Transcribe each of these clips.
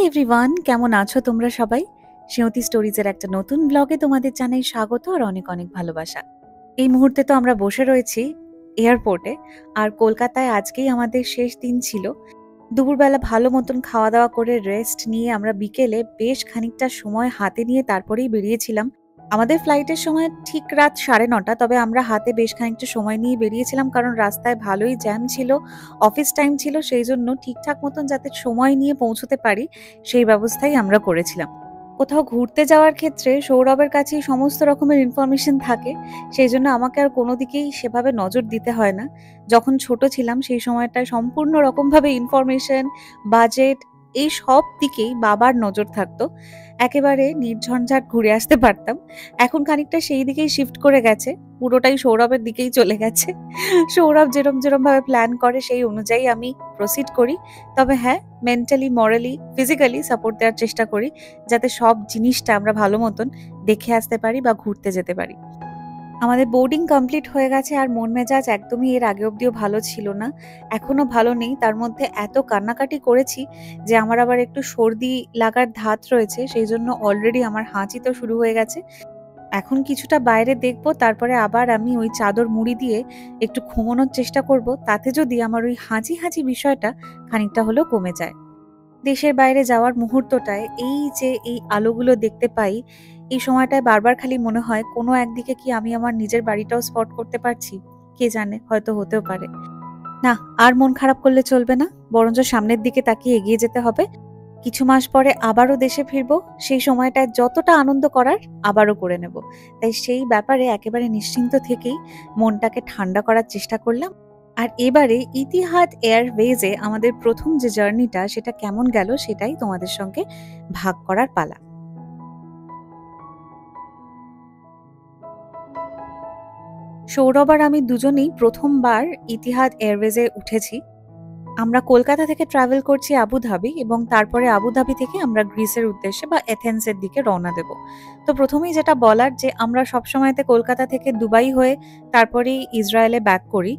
Everyone, কেমন আছো তোমরা সবাই? সেঁওতি স্টোরিজের একটা নতুন ব্লগে তোমাদের জানাই স্বাগত আর অনেক অনেক ভালোবাসা। এই মুহূর্তে তো আমরা বসে রয়েছি এয়ারপোর্টে, আর কলকাতায় আজকেই আমাদের শেষ দিন ছিল। দুপুরবেলা ভালো মতন খাওয়া দাওয়া করে রেস্ট নিয়ে আমরা বিকেলে বেশ খানিকটা সময় হাতে নিয়ে তারপরেই বেরিয়েছিলাম। আমাদের ফ্লাইটের সময় ঠিক রাত 9:30, তবে আমরা হাতে বেশ খানিকটা সময় নিয়ে বেরিয়েছিলাম কারণ রাস্তায় ভালোই জ্যাম ছিল, অফিস টাইম ছিল, সেই জন্য ঠিকঠাক মতন যাতে সময় নিয়ে পৌঁছতে পারি সেই ব্যবস্থাই আমরা করেছিলাম। কোথাও ঘুরতে যাওয়ার ক্ষেত্রে সৌরভের কাছেই সমস্ত রকমের ইনফরমেশন থাকে, সেই জন্য আমাকে আর কোনো দিকেই সেভাবে নজর দিতে হয় না। যখন ছোট ছিলাম সেই সময়টায় সম্পূর্ণ রকমভাবে ইনফরমেশন, বাজেট, এই সব দিকেই বাবার নজর থাকতো। একেবারে নির্ঝঞ্ঝাট ঘুরে আসতে পারতাম। এখন খানিকটা সেই দিকেই শিফট করে গেছে, পুরোটাই সৌরভের দিকেই চলে গেছে। সৌরভ যেরম ভাবে প্ল্যান করে সেই অনুযায়ী আমি প্রসিড করি। তবে হ্যাঁ, মেন্টালি, মরালি, ফিজিক্যালি সাপোর্ট দেওয়ার চেষ্টা করি যাতে সব জিনিসটা আমরা ভালো মতন দেখে আসতে পারি বা ঘুরতে যেতে পারি। আমাদের বোর্ডিং কমপ্লিট হয়ে গেছে আর মন মেজাজ একদমই এর আগে অব্দিও ভালো ছিল না, এখনো ভালো নেই। তার মধ্যে এত কান্নাকাটি করেছি যে আমার আবার একটু সর্দি লাগার ধাত রয়েছে, সেই জন্য অলরেডি আমার হাঁচি তো শুরু হয়ে গেছে। এখন কিছুটা বাইরে দেখবো, তারপরে আবার আমি ওই চাদর মুড়ি দিয়ে একটু ঘুমানোর চেষ্টা করব, তাতে যদি আমার ওই হাঁচি হাঁচি বিষয়টা খানিকটা হলেও কমে যায়। দেশের বাইরে যাওয়ার মুহূর্তটায় এই যে এই আলোগুলো দেখতে পাই, এই সময়টায় বারবার খালি মনে হয় কোনো একদিকে কি আমি আমার নিজের বাড়িটাও স্পট করতে পারছি? কে জানে, হয়তো হতেও পারে। না, আর মন খারাপ করলে চলবে না, বরঞ্চ সামনের দিকে তাকিয়ে এগিয়ে যেতে হবে। কিছু মাস পরে আবারও দেশে ফিরবো, সেই সময়টায় যতটা আনন্দ করার আবারও করে নেব। তাই সেই ব্যাপারে একেবারে নিশ্চিন্ত থেকেই মনটাকে ঠান্ডা করার চেষ্টা করলাম। আর এবারে ইতিহাদ এয়ারওয়েজে আমাদের প্রথম যে জার্নিটা সেটা কেমন গেল সেটাই তোমাদের সঙ্গে ভাগ করার পালা। সৌরভ আর আমি দুজনেই প্রথমবার ইতিহাদ এয়ারওয়েজে উঠেছি। আমরা কলকাতা থেকে ট্রাভেল করছি আবুধাবি, এবং তারপরে আবুধাবি থেকে আমরা গ্রিসের উদ্দেশ্যে বা এথেন্সের দিকে রওনা দেব। তো প্রথমেই যেটা বলার, যে আমরা সবসময়তে কলকাতা থেকে দুবাই হয়ে তারপরেই ইসরায়েলে ব্যাক করি।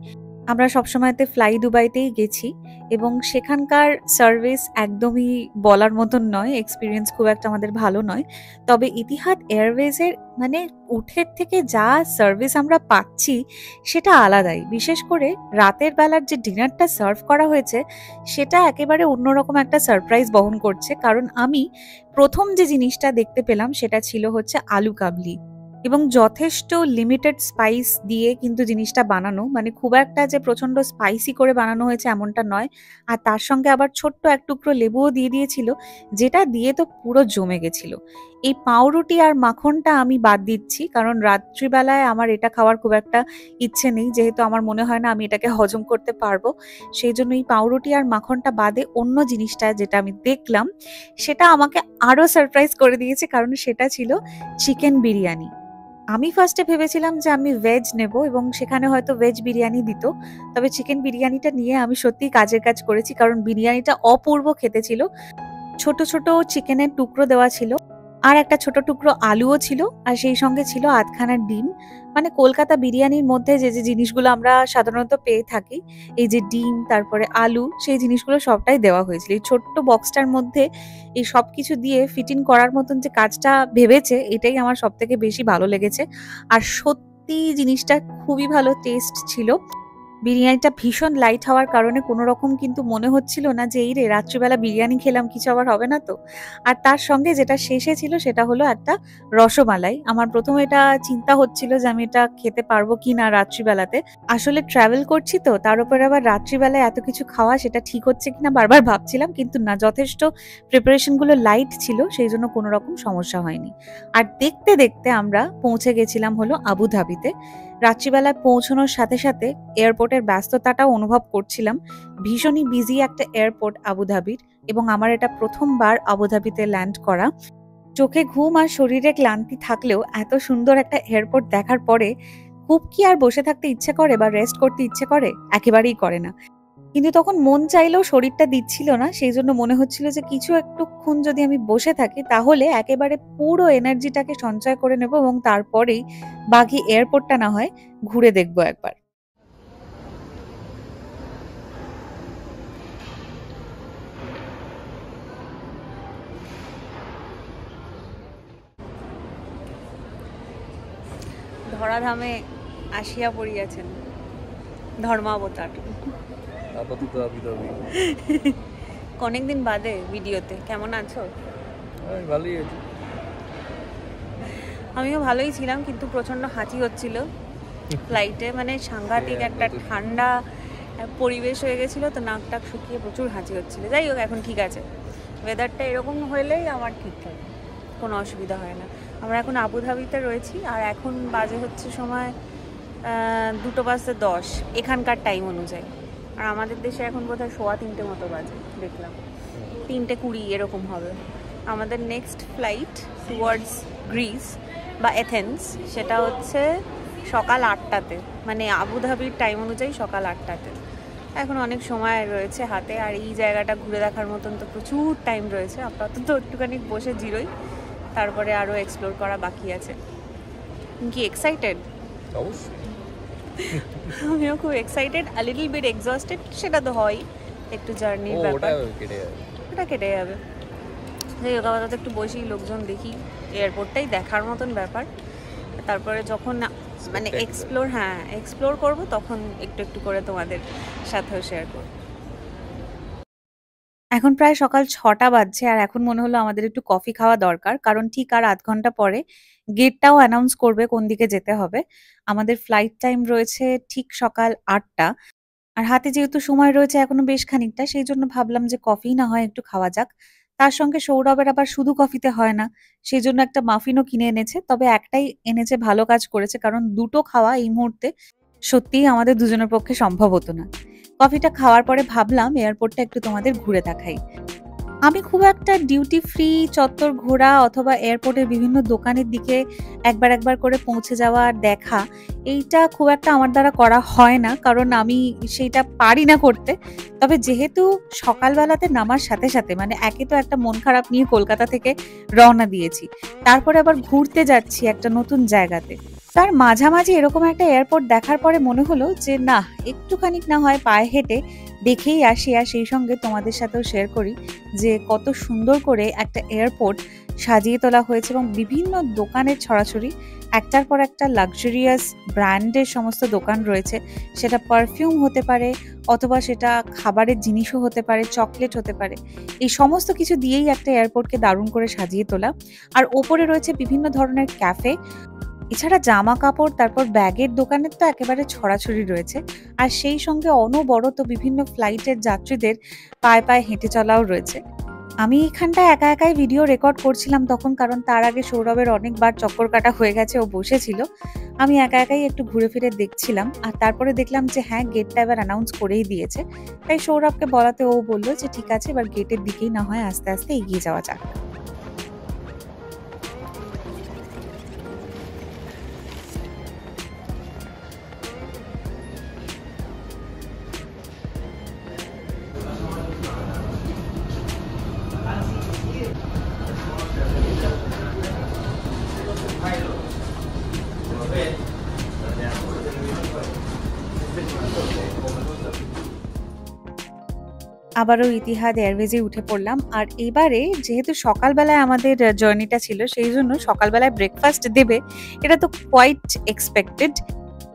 আমরা সবসময়তে ফ্লাই দুবাইতেই গেছি, এবং সেখানকার সার্ভিস একদমই বলার মতন নয়, এক্সপিরিয়েন্স খুব একটা আমাদের ভালো নয়। তবে ইতিহাদ এয়ারওয়েজের মানে উঠের থেকে যা সার্ভিস আমরা পাচ্ছি সেটা আলাদাই। বিশেষ করে রাতের বেলার যে ডিনারটা সার্ভ করা হয়েছে সেটা একেবারে অন্যরকম একটা সারপ্রাইজ বহন করছে, কারণ আমি প্রথম যে জিনিসটা দেখতে পেলাম সেটা ছিল হচ্ছে আলু কাবলি, এবং যথেষ্ট লিমিটেড স্পাইস দিয়ে কিন্তু জিনিসটা বানানো, মানে খুব একটা যে প্রচন্ড স্পাইসি করে বানানো হয়েছে এমনটা নয়। আর তার সঙ্গে আবার ছোট্ট এক টুকরো লেবুও দিয়ে দিয়েছিল, যেটা দিয়ে তো পুরো জমে গেছিল। এই পাউরুটি আর মাখনটা আমি বাদ দিচ্ছি, কারণ রাত্রিবেলায় আমার এটা খাওয়ার খুব একটা ইচ্ছে নেই, যেহেতু আমার মনে হয় না আমি এটাকে হজম করতে পারবো। সেই জন্য এই পাউরুটি আর মাখনটা বাদে অন্য জিনিসটা যেটা আমি দেখলাম সেটা আমাকে আরো সারপ্রাইজ করে দিয়েছে, কারণ সেটা ছিল চিকেন বিরিয়ানি। আমি ফার্স্টে ভেবেছিলাম যে আমি ভেজ নেব এবং সেখানে হয়তো ভেজ বিরিয়ানি দিত। তবে চিকেন বিরিয়ানিটা নিয়ে আমি সত্যিই কাজের কাজ করেছি, কারণ বিরিয়ানিটা অপূর্ব খেতে ছিল। ছোট ছোট চিকেনের টুকরো দেওয়া ছিল, আর একটা ছোট টুকরো আলুও ছিল, আর সেই সঙ্গে ছিল আধখানা ডিম। মানে কলকাতা বিরিয়ানির মধ্যে যে যে জিনিসগুলো আমরা সাধারণত পেয়ে থাকি, এই যে ডিম, তারপরে আলু, সেই জিনিসগুলো সবটাই দেওয়া হয়েছিল এই ছোট্ট বক্সটার মধ্যে। এই সব কিছু দিয়ে ফিট ইন করার মতন যে কাজটা ভেবেছে, এটাই আমার সব থেকে বেশি ভালো লেগেছে। আর সত্যি জিনিসটা খুবই ভালো টেস্ট ছিল। বিরিয়ানিটা ভীষণ লাইট হওয়ার কারণে কোনো রকম কিন্তু মনে হচ্ছিল না যে এই রে রাত্রিবেলা বিরিয়ানি খেলাম, কিছু আবার হবে না তো। আর তার সঙ্গে যেটা শেষে ছিল সেটা হলো একটা রসমালাই। আমার প্রথমে এটা চিন্তা হচ্ছিল যে আমি এটা খেতে পারবো কি না রাত্রিবেলাতে। আসলে ট্রাভেল করছি তো, তার উপরে আবার রাত্রিবেলায় এত কিছু খাওয়া সেটা ঠিক হচ্ছে কিনা বারবার ভাবছিলাম, কিন্তু না, যথেষ্ট প্রিপারেশন গুলো লাইট ছিল, সেই জন্য কোনো রকম সমস্যা হয়নি। আর দেখতে দেখতে আমরা পৌঁছে গেছিলাম হলো আবুধাবিতে। রাত্রিবেলায় পৌঁছানোর সাথে সাথে এয়ারপোর্টের ব্যস্ততাটাও অনুভব করছিলাম। ভীষণই বিজি একটা এয়ারপোর্ট আবুধাবির, এবং আমার এটা প্রথমবার আবুধাবিতে ল্যান্ড করা। চোখে ঘুম আর শরীরে ক্লান্তি থাকলেও এত সুন্দর একটা এয়ারপোর্ট দেখার পরে খুব কি আর বসে থাকতে ইচ্ছে করে বা রেস্ট করতে ইচ্ছে করে? একেবারেই করে না। কিন্তু তখন মন চাইলেও শরীরটা দিচ্ছিল না, সেই জন্য মনে হচ্ছিল যে কিছু একটুক্ষণ যদি আমি বসে থাকি তাহলে একেবারে পুরো এনার্জিটাকে সঞ্চয় করে নেব, এবং তারপরেই বাকি এয়ারপোর্টটা না হয় ঘুরে দেখবো একবার। ধরাধামে আসিয়া পড়িয়াছেন ধর্মাবতার। আপাতত আবিধাবি। অনেকদিন বাদে ভিডিওতে। কেমন আছো? ভালোই আছি। আমিও ভালোই ছিলাম, কিন্তু প্রচন্ড হাঁচি হচ্ছিল ফ্লাইটে। মানে সাংঘাতিক একটা ঠান্ডা পরিবেশ হয়ে গেছিলো, তো নাক টাক শুকিয়ে প্রচুর হাঁচি হচ্ছিল। যাই হোক, এখন ঠিক আছে। ওয়েদারটা এরকম হলেই আমার ঠিক থাকে, কোনো অসুবিধা হয় না। আমরা এখন আবুধাবিতে রয়েছি, আর এখন বাজে হচ্ছে সময় 2:10 এখানকার টাইম অনুযায়ী। আর আমাদের দেশে এখন বোধহয় 3:15 মতো বাজে, দেখলাম 3:20 এরকম হবে। আমাদের নেক্সট ফ্লাইট টুয়ার্ডস গ্রিস বা এথেন্স, সেটা হচ্ছে সকাল 8টাতে, মানে আবুধাবির টাইম অনুযায়ী সকাল 8টাতে। এখন অনেক সময় রয়েছে হাতে, আর এই জায়গাটা ঘুরে দেখার মতন তো প্রচুর টাইম রয়েছে। আপাতত একটুখানি বসে জিরোই, তারপরে আরও এক্সপ্লোর করা বাকি আছে। তুমি কি এক্সাইটেড? অবশ্যই। আমিও খুব excited, a little bit exhausted, সেটা তো হয়, একটু জার্নির ব্যাপার, ওটা কেটে যাবে। যাই হোক, আপাতত একটু বসি, লোকজন দেখি, এয়ারপোর্টটাই দেখার মতন ব্যাপার। তারপরে যখন মানে এক্সপ্লোর করব, তখন একটু একটু করে তোমাদের সাথেও শেয়ার করব। এখন প্রায় সকাল 6টা বাজছে, আর এখন মনে হলো আমাদের একটু কফি খাওয়া দরকার, কারণ ঠিক আর আধ ঘন্টা পরে গেটটাও অ্যানাউন্স করবে কোন দিকে যেতে হবে। আমাদের ফ্লাইট টাইম রয়েছে ঠিক সকাল 8টা, আর হাতে যেহেতু সময় রয়েছে এখনো বেশ খানিকটা, সেই জন্য ভাবলাম যে কফি না হয় একটু খাওয়া যাক। তার সঙ্গে সৌরভের আবার শুধু কফিতে হয় না, সেই জন্য একটা মাফিনও কিনে এনেছে। তবে একটাই এনেছে, ভালো কাজ করেছে, কারণ দুটো খাওয়া এই মুহূর্তে সত্যিই আমাদের দুজনের পক্ষে সম্ভব হতো না। কফিটা খাওয়ার পরে ভাবলাম এয়ারপোর্টটা একটু তোমাদের ঘুরে দেখাই। আমি খুব একটা ডিউটি ফ্রি চত্বর ঘোরা অথবা এয়ারপোর্টের বিভিন্ন দোকানের দিকে একবার করে পৌঁছে যাওয়া আর দেখা, এইটা খুব একটা আমার দ্বারা করা হয় না, কারণ আমি সেইটা পারি না করতে। তবে যেহেতু সকালবেলাতে নামার সাথে সাথে, মানে একে তো একটা মন খারাপ নিয়ে কলকাতা থেকে রওনা দিয়েছি, তারপরে আবার ঘুরতে যাচ্ছি একটা নতুন জায়গাতে, তার মাঝামাঝি এরকম একটা এয়ারপোর্ট দেখার পরে মনে হলো যে না, একটুখানি না হয় পায়ে হেঁটে দেখেই আসি, আর সেই সঙ্গে তোমাদের সাথেও শেয়ার করি যে কত সুন্দর করে একটা এয়ারপোর্ট সাজিয়ে তোলা হয়েছে, এবং বিভিন্ন দোকানের ছড়াছড়ি, একটার পর একটা লাক্সারিয়াস ব্র্যান্ডের সমস্ত দোকান রয়েছে। সেটা পারফিউম হতে পারে, অথবা সেটা খাবারের জিনিসও হতে পারে, চকলেট হতে পারে। এই সমস্ত কিছু দিয়েই একটা এয়ারপোর্টকে দারুণ করে সাজিয়ে তোলা। আর ওপরে রয়েছে বিভিন্ন ধরনের ক্যাফে, এছাড়া জামা কাপড়, তারপর ব্যাগের দোকানের তো একেবারে ছড়াছড়ি রয়েছে। আর সেই সঙ্গে অনবরত বিভিন্ন ফ্লাইটের যাত্রীদের পায়ে পায়ে হেঁটে চলাও রয়েছে। আমি এখানটা একা একাই ভিডিও রেকর্ড করছিলাম তখন, কারণ তার আগে সৌরভের অনেকবার চক্কর কাটা হয়ে গেছে, ও বসেছিল। আমি একা একাই একটু ঘুরে ফিরে দেখছিলাম, আর তারপরে দেখলাম যে হ্যাঁ, গেটটা এবার অ্যানাউন্স করেই দিয়েছে। তাই সৌরভকে বলাতে ও বললো যে ঠিক আছে, এবার গেটের দিকেই না হয় আস্তে আস্তে এগিয়ে যাওয়া যাক। আবারও ইতিহাদ এয়ারওয়েজে উঠে পড়লাম, আর এবারে যেহেতু সকালবেলায় আমাদের জার্নিটা ছিল, সেই জন্য সকালবেলায় ব্রেকফাস্ট দেবে, এটা তো কোয়াইট এক্সপেক্টেড।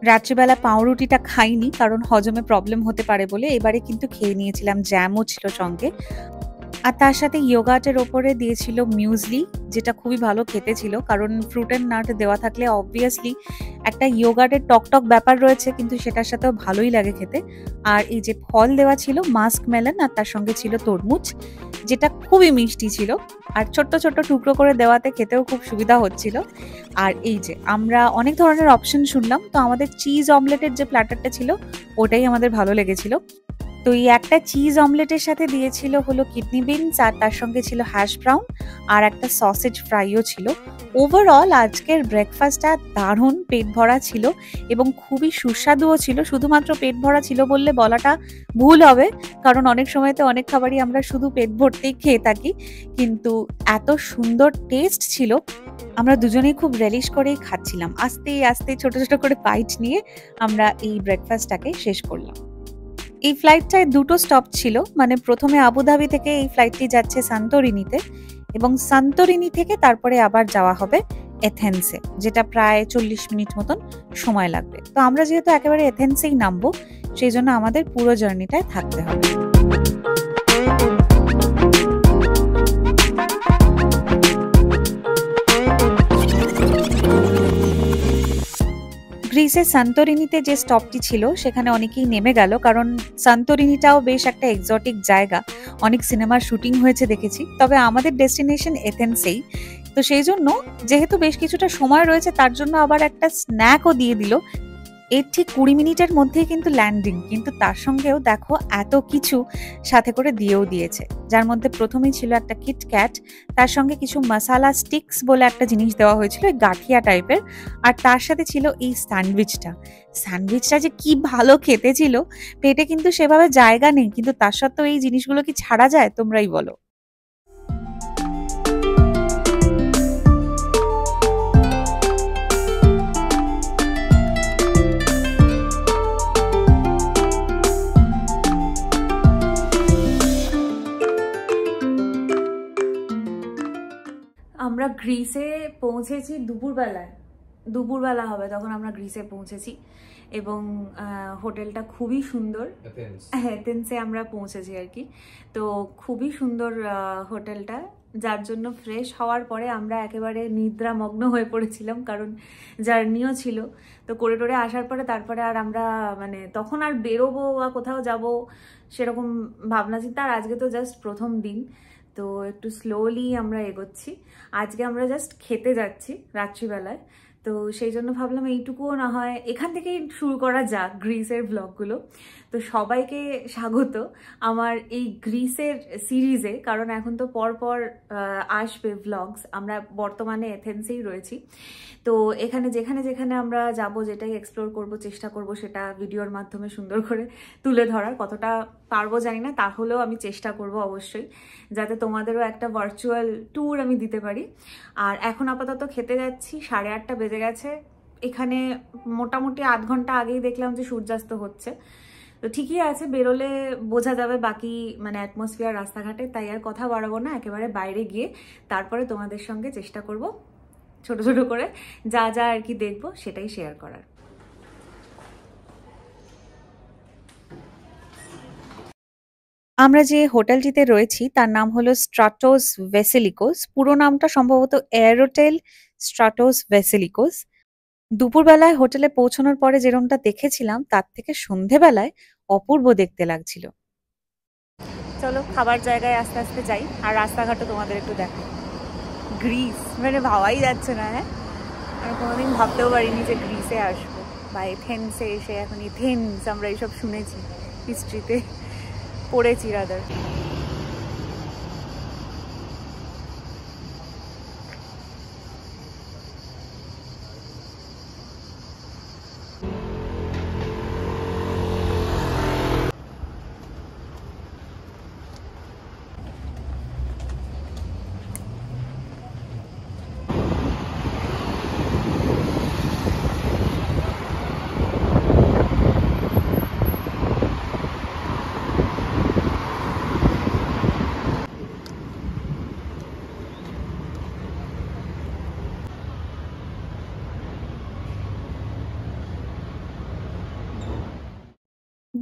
রাত্রিবেলা পাউরুটিটা খাইনি, কারণ হজমে প্রবলেম হতে পারে বলে। এবারে কিন্তু খেয়ে নিয়েছিলাম, জ্যামও ছিল সঙ্গে, আর তার সাথে ইয়োগার্টের ওপরে দিয়েছিল মিউজলি, যেটা খুবই ভালো খেতে ছিল, কারণ ফ্রুট অ্যান্ড নাট দেওয়া থাকলে অবভিয়াসলি একটা ইয়োগার্টের টক ব্যাপার রয়েছে, কিন্তু সেটার সাথেও ভালোই লাগে খেতে। আর এই যে ফল দেওয়া ছিল, মাস্ক মেলন, আর তার সঙ্গে ছিল তরমুজ, যেটা খুবই মিষ্টি ছিল, আর ছোট্ট ছোট্ট টুকরো করে দেওয়াতে খেতেও খুব সুবিধা হচ্ছিল। আর এই যে আমরা অনেক ধরনের অপশন শুনলাম, তো আমাদের চিজ অমলেটের যে প্ল্যাটারটা ছিল, ওটাই আমাদের ভালো লেগেছিল। তো এই একটা চিজ অমলেটের সাথে দিয়েছিল হলো কিডনি বিনস, আর তার সঙ্গে ছিল হ্যাশ ব্রাউন, আর একটা সসেজ ফ্রাইও ছিল। ওভারঅল আজকের ব্রেকফাস্টটা দারুণ পেট ভরা ছিল, এবং খুবই সুস্বাদুও ছিল। শুধুমাত্র পেট ভরা ছিল বললে বলাটা ভুল হবে, কারণ অনেক সময় তো অনেক খাবারই আমরা শুধু পেট ভরতেই খেয়ে থাকি, কিন্তু এত সুন্দর টেস্ট ছিল, আমরা দুজনেই খুব রেলিশ করেই খাচ্ছিলাম। আস্তে আস্তে ছোট ছোট করে বাইট নিয়ে আমরা এই ব্রেকফাস্টটাকে শেষ করলাম। এই ফ্লাইটটায় দুটো স্টপ ছিল, মানে প্রথমে আবুধাবি থেকে এই ফ্লাইটটি যাচ্ছে সান্তোরিনিতে, এবং সান্তোরিনি থেকে তারপরে আবার যাওয়া হবে এথেন্সে, যেটা প্রায় 40 মিনিট মতন সময় লাগবে। তো আমরা যেহেতু একেবারে এথেন্সেই নামবো, সেই জন্য আমাদের পুরো জার্নিটায় থাকতে হবে। গ্রিসের সান্তোরিনিতে যে স্টপটি ছিল সেখানে অনেকেই নেমে গেল, কারণ সান্তোরিনিটাও বেশ একটা এক্সোটিক জায়গা, অনেক সিনেমার শুটিং হয়েছে দেখেছি। তবে আমাদের ডেস্টিনেশন এথেন্সেই, তো সেই জন্য যেহেতু বেশ কিছুটা সময় রয়েছে, তার জন্য আবার একটা স্ন্যাকও দিয়ে দিল। এর ঠিক 20 মিনিটের মধ্যেই কিন্তু ল্যান্ডিং, কিন্তু তার সঙ্গেও দেখো এত কিছু সাথে করে দিয়েও দিয়েছে, যার মধ্যে প্রথমেই ছিল একটা কিটক্যাট, তার সঙ্গে কিছু মশালা স্টিক্স বলে একটা জিনিস দেওয়া হয়েছিল, গাঠিয়া টাইপের, আর তার সাথে ছিল এই স্যান্ডউইচটা যে কি ভালো খেতে ছিল। পেটে কিন্তু সেভাবে জায়গা নেই, কিন্তু তার সত্ত্বেও এই জিনিসগুলো কি ছাড়া যায়, তোমরাই বলো। আমরা গ্রিসে পৌঁছেছি দুপুরবেলা হবে তখন আমরা গ্রিসে পৌঁছেছি, এবং হোটেলটা খুবই সুন্দর। এথেন্সে আমরা পৌঁছেছি আর কি। তো খুবই সুন্দর হোটেলটা, যার জন্য ফ্রেশ হওয়ার পরে আমরা একেবারে নিদ্রামগ্ন হয়ে পড়েছিলাম, কারণ জার্নিও ছিল। তো করে টোরে আসার পরে তারপরে আর আমরা মানে তখন আর বেরোবো বা কোথাও যাব সেরকম ভাবনা চিন্তা। আর আজকে তো জাস্ট প্রথম দিন, তো একটু স্লোলি আমরা এগোচ্ছি। আজকে আমরা জাস্ট খেতে যাচ্ছি রাত্রিবেলায়, তো সেই জন্য ভাবলাম এইটুকুও না হয় এখান থেকেই শুরু করা যাক গ্রিসের ব্লগগুলো। তো সবাইকে স্বাগত আমার এই গ্রিসের সিরিজে, কারণ এখন তো পরপর আসবে ব্লগস। আমরা বর্তমানে এথেন্সেই রয়েছি, তো এখানে যেখানে যেখানে আমরা যাব, যেটাই এক্সপ্লোর করব, চেষ্টা করব সেটা ভিডিওর মাধ্যমে সুন্দর করে তুলে ধরার। কতটা পারবো জানি না, তাহলেও আমি চেষ্টা করব অবশ্যই, যাতে তোমাদেরও একটা ভার্চুয়াল ট্যুর আমি দিতে পারি। আর এখন আপাতত খেতে যাচ্ছি, 8:30 বেজে গেছে। এখানে মোটামুটি 8 ঘন্টা আগেই দেখলাম যে সূর্যাস্ত হচ্ছে, তো ঠিকই আছে, বেরোলে বোঝা যাবে বাকি মানে অ্যাটমসফিয়ার রাস্তাঘাটে। তাই আর কথা বাড়াবো না, একেবারে বাইরে গিয়ে তারপরে তোমাদের সঙ্গে চেষ্টা করব ছোট ছোট করে যা যা আর কি দেখবো সেটাই শেয়ার করার। আমরা যে হোটেলটিতে রয়েছি তার নাম হলো স্ট্রাটোস ভেসেলিকোস। পুরো নামটা সম্ভবত এয়ারোটেল স্ট্রাটোস ভেসেলিকোস। দুপুরবেলায় হোটেলে পৌঁছানোর পরে যেরকমটা দেখেছিলাম, তার থেকে সন্ধেবেলায় অপূর্ব দেখতে লাগছিল। চলো খাবার জায়গায় আস্তে আস্তে যাই, আর রাস্তাঘাটও তোমাদের একটু দেখো। গ্রিস মানে ভাবাই যাচ্ছে না। হ্যাঁ, আমি কোনোদিন ভাবতেও পারিনি যে গ্রিসে আসবো, বা এথেন্সে এসে এখন এথেন্স আমরা এইসব শুনেছি, হিস্ট্রিতে পড়েছি রাদার।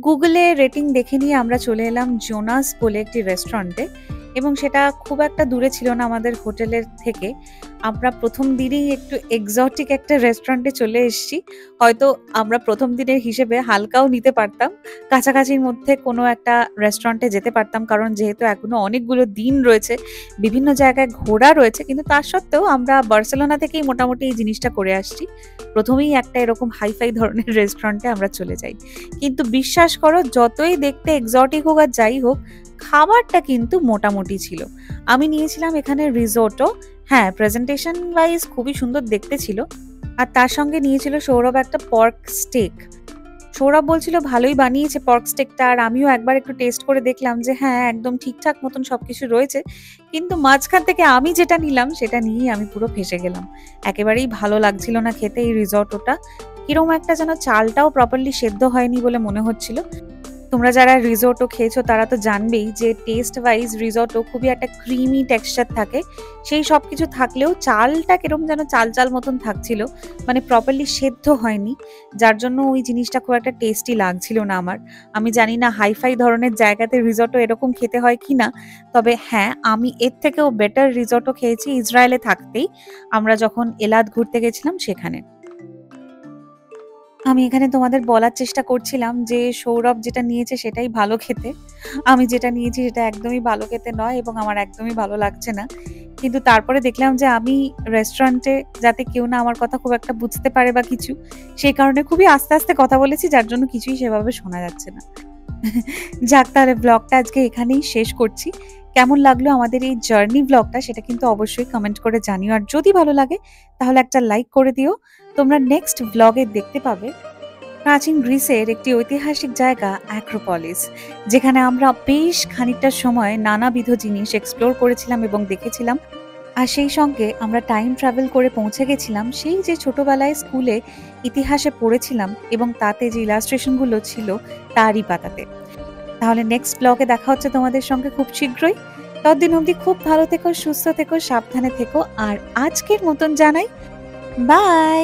গুগলে রেটিং দেখে নিয়ে আমরা চলে এলাম জোনাস বলে একটি রেস্টুরেন্টে, এবং সেটা খুব একটা দূরে ছিল না আমাদের হোটেলের থেকে। আমরা প্রথম দিনেই একটু এক্সোটিক একটা রেস্টুরেন্টে চলে এসেছি। হয়তো আমরা প্রথম দিনের হিসেবে হালকাও নিতে পারতাম, কাছাকাছির মধ্যে কোনো একটা রেস্টুরেন্টে যেতে পারতাম, কারণ যেহেতু এখনো অনেকগুলো দিন রয়েছে, বিভিন্ন জায়গায় ঘোরা রয়েছে। কিন্তু তার সত্ত্বেও আমরা বার্সেলোনা থেকেই মোটামুটি এই জিনিসটা করে আসছি। প্রথমেই একটা এরকম হাইফাই ধরনের রেস্টুরেন্টে আমরা চলে যাই, কিন্তু বিশ্বাস করো যতই দেখতে এক্সোটিক হোক আর যাই হোক, খাবারটা কিন্তু মোটামুটি ছিল। আমি নিয়েছিলাম এখানে রিজোটো। হ্যাঁ, প্রেজেন্টেশন ওয়াইজ খুবই সুন্দর দেখতে ছিল। আর তার সঙ্গে নিয়েছিল সৌরভ একটা পর্ক স্টেক। সৌরভ বলছিল ভালোই বানিয়েছে পর্ক স্টেকটা, আর আমিও একবার একটু টেস্ট করে দেখলাম যে হ্যাঁ একদম ঠিকঠাক মতন সবকিছু রয়েছে। কিন্তু মাঝখান থেকে আমি যেটা নিলাম সেটা নিয়েই আমি পুরো ফেঁসে গেলাম। একেবারেই ভালো লাগছিল না খেতে এই রিজোটোটা। কিরকম একটা যেন চালটাও প্রপারলি সেদ্ধ হয়নি বলে মনে হচ্ছিল। তোমরা যারা রিসোর্টও খেয়েছো তারা তো জানবেই যে টেস্ট ওয়াইজ রিসোর্টও খুবই একটা ক্রিমি টেক্সচার থাকে। সেই সব কিছু থাকলেও চালটা কিরকম যেন চাল চাল মতন থাকছিল, মানে প্রপারলি সেদ্ধ হয়নি, যার জন্য ওই জিনিসটা খুব একটা টেস্টি লাগছিল না আমার। আমি জানি না হাইফাই ধরনের জায়গাতে রিসোর্টও এরকম খেতে হয় কি না, তবে হ্যাঁ আমি এর থেকেও বেটার রিসোর্টও খেয়েছি ইসরায়েলে থাকতেই, আমরা যখন এলাদ ঘুরতে গেছিলাম সেখানে। আমি এখানে তোমাদের বলার চেষ্টা করছিলাম যে সৌরভ যেটা নিয়েছে সেটাই ভালো খেতে। আমি যেটা নিয়েছি সেটা একদমই ভালো খেতে নয় এবং আমার একদমই ভালো লাগছে না। কিন্তু তারপরে দেখলাম যে আমি রেস্টুরেন্টে যাতে কেউ না আমার কথা খুব একটা বুঝতে পারে বা কিছু, সেই কারণে খুবই আস্তে, আস্তে কথা বলেছি, যার জন্য কিছুই সেভাবে শোনা যাচ্ছে না। যাক, তাহলে ব্লগটা আজকে এখানেই শেষ করছি। কেমন লাগলো আমাদের এই জার্নি ব্লগটা সেটা কিন্তু অবশ্যই কমেন্ট করে জানিও। আর যদি ভালো লাগে তাহলে একটা লাইক করে দিও। তোমরা নেক্সট ব্লগে দেখতে পাবে প্রাচীন গ্রিসের একটি ঐতিহাসিক জায়গা অ্যাক্রোপলিস, যেখানে আমরা বেশ খানিকটা সময় নানাবিধ জিনিস এক্সপ্লোর করেছিলাম এবং দেখেছিলাম। আর সেই সঙ্গে আমরা টাইম ট্রাভেল করে পৌঁছে গেছিলাম সেই যে ছোটবেলায় স্কুলে ইতিহাসে পড়েছিলাম এবং তাতে যে ইলাস্ট্রেশনগুলো ছিল তারই পাতাতে। তাহলে নেক্সট ব্লগে দেখা হচ্ছে তোমাদের সঙ্গে খুব শীঘ্রই। ততদিন অবধি খুব ভালো থেকো, সুস্থ থেকো, সাবধানে থেকো। আর আজকের মতন জানাই বাই।